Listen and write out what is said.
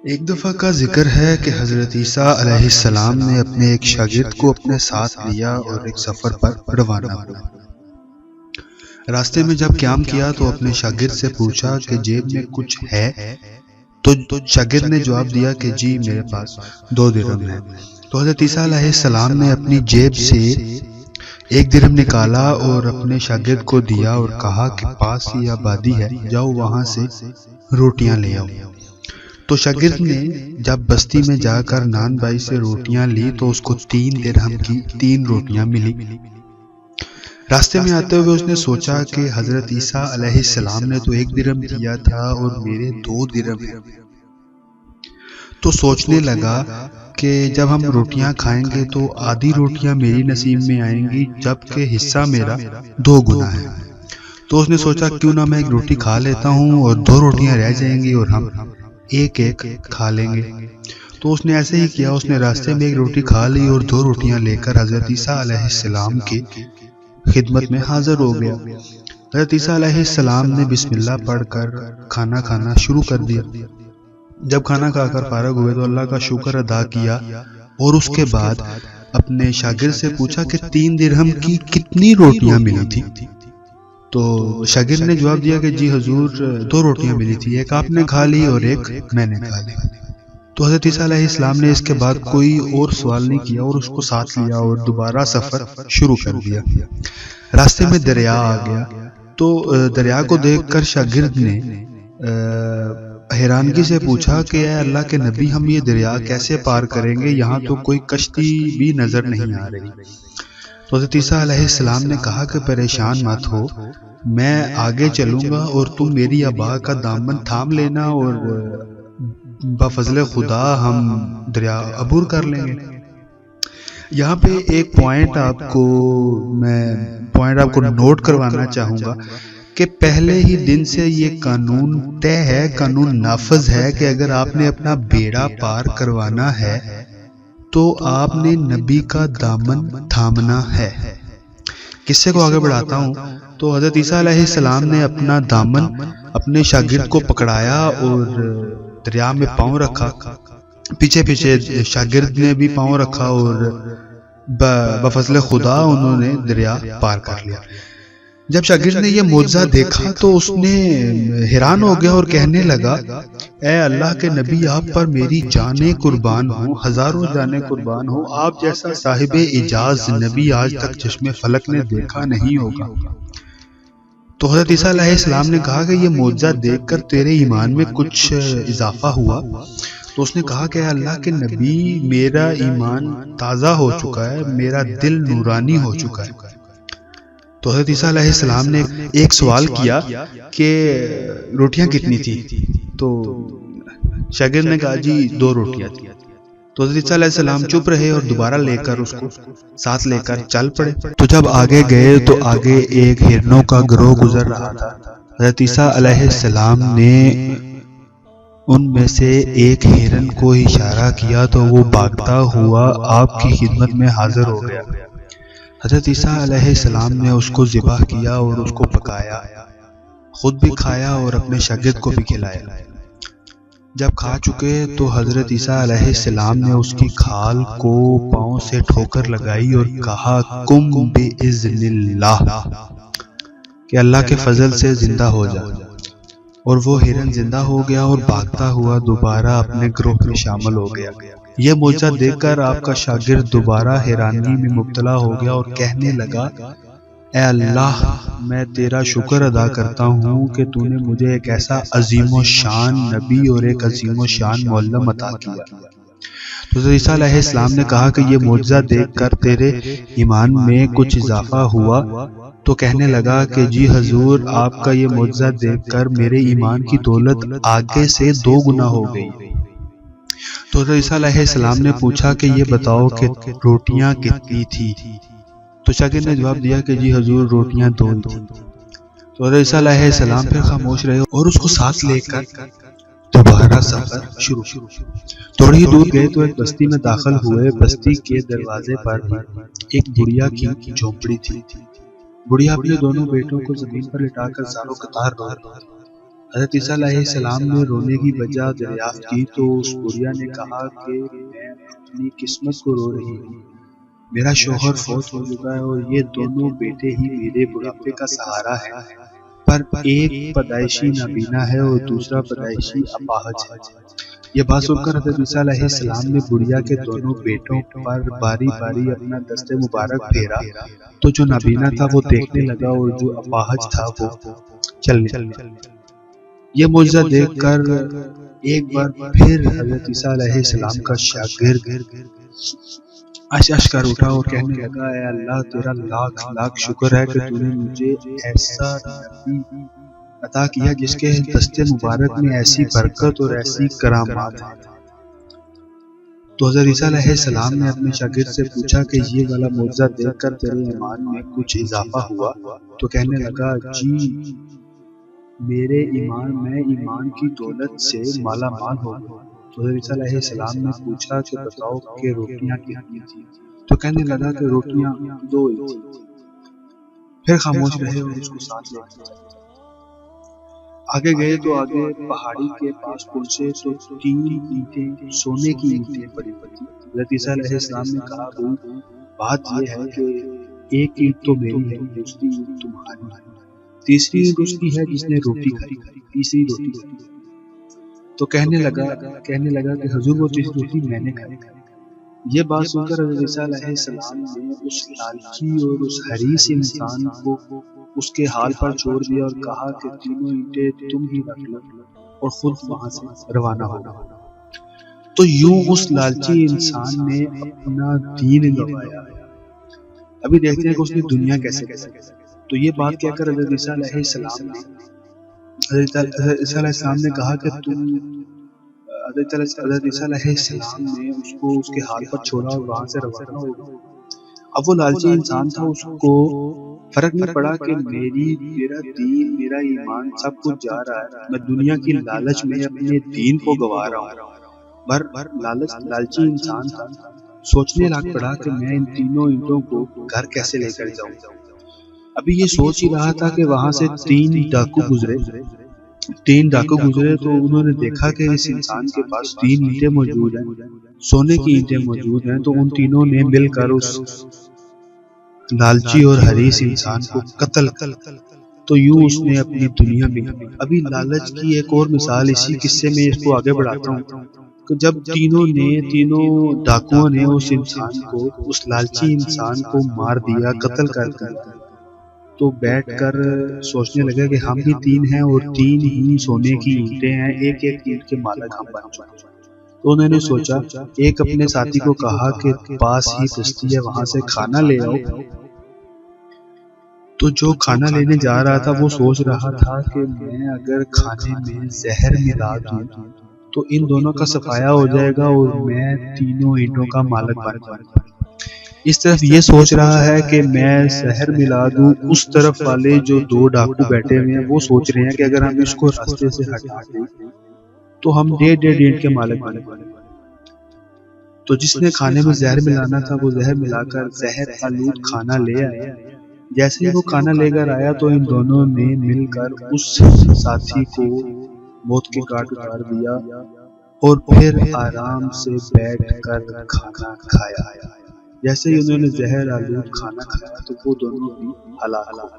ایک دفعہ کا ذکر ہے کہ حضرت عیسیٰ علیہ السلام نے اپنے ایک شاگرد کو اپنے ساتھ لیا اور ایک سفر پر روانہ ہوئے۔ راستے میں جب قیام کیا تو اپنے شاگرد سے پوچھا کہ جیب میں کچھ ہے؟ تو شاگرد نے جواب دیا کہ جی میرے پاس 2 درہم ہے۔ تو حضرت عیسیٰ علیہ السلام نے اپنی جیب سے 1 درہم نکالا اور اپنے شاگرد کو دیا اور کہا کہ پاس ہی آبادی ہے، جاؤ وہاں سے روٹیاں لے آؤ۔ تو شاگرد نے جب بستی میں جا کر نان بائی سے روٹیاں لی تو اس کو 3 درہم کی 3 روٹیاں ملی۔ راستے میں آتے ہوئے اس نے سوچا کہ حضرت عیسیٰ علیہ السلام نے تو 1 درہم دیا تھا اور میرے 2 درہم ہیں۔ تو سوچنے لگا کہ جب ہم روٹیاں کھائیں گے تو آدھی روٹیاں میری نصیب میں آئیں گی جبکہ حصہ میرا 2 گنا ہے۔ تو اس نے سوچا کیوں نہ میں 1 روٹی کھا لیتا ہوں اور 2 روٹیاں رہ جائیں گی اور ہم ایک کھا لیں گے۔ تو اس نے ایسے ہی کیا، اس نے راستے میں 1 روٹی کھا لی اور 2 روٹیاں لے کر حضرت عیسیٰ علیہ السلام کی خدمت میں حاضر ہو گیا۔ حضرت عیسیٰ علیہ السلام نے بسم اللہ پڑھ کر کھانا کھانا شروع کر دیا۔ جب کھانا کھا کر فارغ ہوئے تو اللہ کا شکر ادا کیا اور اس کے بعد اپنے شاگرد سے پوچھا کہ 3 درہم کی کتنی روٹیاں ملی تھی؟ تو شاگرد نے جواب دیا کہ جی حضور 2 روٹیاں ملی تھی، 1 آپ نے کھا لی اور 1 میں نے کھا لی۔ تو حضرت عیسیٰ علیہ السلام نے اس کے بعد کوئی اور سوال نہیں کیا اور اس کو ساتھ لیا اور دوبارہ سفر شروع کر دیا۔ راستے میں دریا آ گیا تو دریا کو دیکھ کر شاگرد نے حیرانگی سے پوچھا کہ اے اللہ کے نبی، ہم یہ دریا کیسے پار کریں گے؟ یہاں تو کوئی کشتی بھی نظر نہیں آ رہی۔ تو حضرت عیسیٰ علیہ السلام نے کہا کہ پریشان مت ہو، میں آگے چلوں گا اور تم میری ابا کا دامن تھام لینا اور بفضل خدا ہم دریا عبور کر لیں گے۔ یہاں پہ ایک پوائنٹ آپ کو نوٹ کروانا چاہوں گا کہ پہلے ہی دن سے یہ قانون طے ہے، قانون نافذ ہے کہ اگر آپ نے اپنا بیڑا پار کروانا ہے تو آپ نے نبی کا دامن تھامنا ہے۔ قصے کو آگے بڑھاتا ہوں تو حضرت عیسیٰ علیہ السلام نے اپنا دامن اپنے شاگرد کو پکڑایا اور دریا میں پاؤں رکھا، پیچھے پیچھے شاگرد نے بھی پاؤں رکھا اور بفضل خدا انہوں نے دریا پار کر لیا۔ جب شاگرد نے یہ معجزہ دیکھا تو اس نے حیران ہو گیا اور کہنے لگا اے اللہ کے نبی، آپ پر میری جانیں قربان ہوں، ہزاروں جانیں قربان ہوں، آپ جیسا صاحب اعجاز نبی آج تک چشم فلک نے دیکھا نہیں ہوگا۔ تو حضرت عیسیٰ علیہ السلام نے کہا کہ یہ معجزہ دیکھ کر تیرے ایمان میں کچھ اضافہ ہوا؟ تو اس نے کہا کہ اے اللہ کے نبی، میرا ایمان تازہ ہو چکا ہے، میرا دل نورانی ہو چکا ہے۔ تو حضرت عیسیٰ علیہ السلام نے ایک سوال کیا کہ روٹیاں کتنی تھی؟ تو شاگرد نے کہا جی 2 روٹیاں تھی۔ تو حضرت عیسیٰ علیہ السلام چپ رہے اور دوبارہ لے کر اس کو ساتھ لے کر چل پڑے۔ تو جب آگے گئے تو آگے ایک ہرنوں کا گروہ گزر رہا تھا۔ حضرت عیسیٰ علیہ السلام نے ان میں سے ایک ہرن کو اشارہ کیا تو وہ بھاگتا ہوا آپ کی خدمت میں حاضر ہو گیا۔ حضرت عیسیٰ علیہ السلام نے اس کو ذبح کیا اور اس کو پکایا، خود بھی کھایا اور اپنے شاگرد کو بھی کھلایا۔ جب کھا چکے تو حضرت عیسیٰ علیہ السلام نے اس کی کھال کو پاؤں سے ٹھوکر لگائی اور کہا کم بِإِذْنِ اللہ، کہ اللہ کے فضل سے زندہ ہو جا، اور وہ ہرن زندہ ہو گیا اور بھاگتا ہوا دوبارہ اپنے گروہ میں شامل ہو گیا۔ یہ معجزہ دیکھ کر آپ کا شاگرد دوبارہ حیرانی میں مبتلا ہو گیا اور کہنے لگا اے اللہ، میں تیرا شکر ادا کرتا ہوں کہ تو نے مجھے ایک ایسا عظیم و شان نبی اور ایک عظیم و شان معلم عطا کیا۔ تو حضرت عیسیٰ علیہ السلام نے کہا کہ یہ معجزہ دیکھ کر تیرے ایمان میں کچھ اضافہ ہوا؟ تو کہنے لگا کہ جی حضور، آپ کا یہ معجزہ دیکھ کر میرے ایمان کی دولت آگے سے 2 گنا ہو گئی۔ تو حضرت عیسیٰ علیہ السلام نے پوچھا کہ یہ بتاؤ کہ روٹیاں کتنی تھی؟ تو شاگرد نے جواب دیا کہ جی حضور روٹیاں 2 تھیں۔ تو حضرت عیسیٰ علیہ السلام پھر خاموش رہے اور اس کو ساتھ لے کر دوبارہ سفر شروع۔ تھوڑی ہی دور گئے تو ایک بستی میں داخل ہوئے۔ بستی کے دروازے پر ایک بڑھیا کی جھونپڑی تھی۔ بڑھیا اپنے دونوں بیٹوں کو زمین پر لٹا کر زاروں قطار رو رہی تھی۔ حضرت عیسیٰ علیہ السلام نے رونے کی وجہ دریافت کی تو اس بڑھیا نے کہا کہ میں اپنی قسمت کو رو رہی ہوں، میرا شوہر فوت ہو چکا ہے اور یہ دونوں بیٹے ہی میرے بڑھاپے کا سہارا ہے، پر ایک پیدائشی نابینا ہے اور دوسرا پیدائشی اپاہج ہے۔ یہ بات سن کر حضرت عیسیٰ علیہ السلام نے بڑھیا کے دونوں بیٹوں پر باری باری اپنا دست مبارک پھیرا تو جو نابینا تھا وہ دیکھنے لگا اور جو اپاہج تھا وہ چلنے لگا۔ یہ معجزہ دیکھ کر ایک بار پھر حضرت عیسیٰ علیہ السلام کا شاگرد کر اٹھا اور کہنے لگا، اے اللہ تیرا لاکھ لاکھ شکر ہے کہ تو نے مجھے ایسا نبی عطا کیا جس کے دست مبارک میں ایسی برکت اور ایسی کرامات ہیں۔ تو حضرت عیسیٰ علیہ السلام نے اپنے شاگرد سے پوچھا کہ یہ والا معجزہ دیکھ کر تیرے ایمان میں کچھ اضافہ ہوا؟ تو کہنے لگا، جی میرے میں ایمان کی دولت سے مالا مال ہو گیا۔ تو حضرت عیسیٰ علیہ السلام نے پوچھا کہ بتاؤ کہ روٹیاں کتنی تھیں؟ تو کہنے لگا کہ روٹیاں 2 ہی تھیں۔ پھر خاموش رہے اور اس کو ساتھ لے گئے۔ آگے گئے تو آگے پہاڑی کے پاس پہنچے تو 3 اینٹیں سونے کی اینٹیں پڑی پڑی۔ حضرت عیسیٰ علیہ السلام نے کہا، بات یہ ہے کہ ایک اینٹ تو میری ہے، دوسری اینٹ تمہاری ہے، تیسری اینٹ اس کی ہے جس نے روٹی کھائی، تیسری روٹی۔ تو کہنے لگا کہ حضور وہ تیسری روٹی میں نے کھائی۔ یہ بات سن کر حضرت عیسیٰ علیہ السلام نے اس لالچی اور اس حریص انسان کو اس کے حال پر چھوڑ دیا اور کہا کہ تینوں اینٹیں تم ہی رکھ لو اور خود وہاں سے روانہ ہو۔ تو یوں اس لالچی انسان نے اپنا دین گنوایا۔ ابھی دیکھتے ہیں کہ اس نے دنیا کیسے تو یہ بات کہہ کر حضرت عیسیٰ علیہ السلام نے کہا کہ حضرت عیسیٰ علیہ السلام نے اس کو اس کے حال پر چھوڑا اور وہاں سے روانہ ہو گیا۔ اب وہ لالچی انسان تھا، اس کو فرق نہیں پڑا کہ میرا دین، میرا ایمان سب کچھ جا رہا ہے، میں دنیا کی لالچ میں اپنے دین کو گنوا رہا ہوں۔ لالچی انسان تھا، سوچنے لگ پڑا کہ میں ان تینوں اینٹوں کو گھر کیسے لے کر جاؤں۔ ابھی یہ سوچ ہی رہا تھا کہ وہاں سے 3 ڈاکو گزرے تو انہوں نے دیکھا کہ اس انسان کے پاس 3 اینٹیں موجود ہیں، سونے کی اینٹیں موجود ہیں۔ تو ان تینوں نے مل کر اس لالچی اور حریص انسان کو قتل تو یوں اس نے اپنی دنیا میں۔ ابھی لالچ کی ایک اور مثال اسی قصے میں اس کو آگے بڑھاتا ہوں کہ جب تینوں ڈاکوؤں نے اس انسان کو، اس لالچی انسان کو مار دیا، قتل کر دیا، تو بیٹھ کر سوچنے لگا کہ ہم بھی 3 ہیں اور 3 ہی سونے کی اینٹیں ہیں، ایک اینٹ کے مالک ہم بن چکے۔ تو انہوں نے سوچا، ایک اپنے ساتھی کو کہا کہ پاس ہی کشتی ہے، وہاں سے کھانا لے آؤ۔ تو جو کھانا لینے جا رہا تھا وہ سوچ رہا تھا کہ میں اگر کھانے میں زہر ملا دوں تو ان دونوں کا صفایا ہو جائے گا اور میں 3 اینٹوں کا مالک بن جاؤں گا۔ اس طرف یہ سوچ رہا ہے کہ میں زہر ملا دوں، اس طرف والے جو 2 ڈاکو بیٹھے ہوئے ہیں وہ سوچ رہے ہیں کہ اگر ہم اس کو راستے سے ہٹا دیں تو ہم 1.5 اینٹ کے مالک بن جائیں گے۔ تو جس نے کھانے میں زہر ملانا تھا وہ زہر ملا کر زہر آلود کھانا لے آیا۔ جیسے ہی وہ کھانا لے کر آیا تو ان دونوں نے مل کر اس ساتھی کو موت کے گھاٹ اتار دیا اور پھر آرام سے بیٹھ کر کھانا کھایا۔ جیسے ہی انہوں نے زہر آلود کھانا کھایا تو وہ دونوں بھی ہلاک ہو گئے۔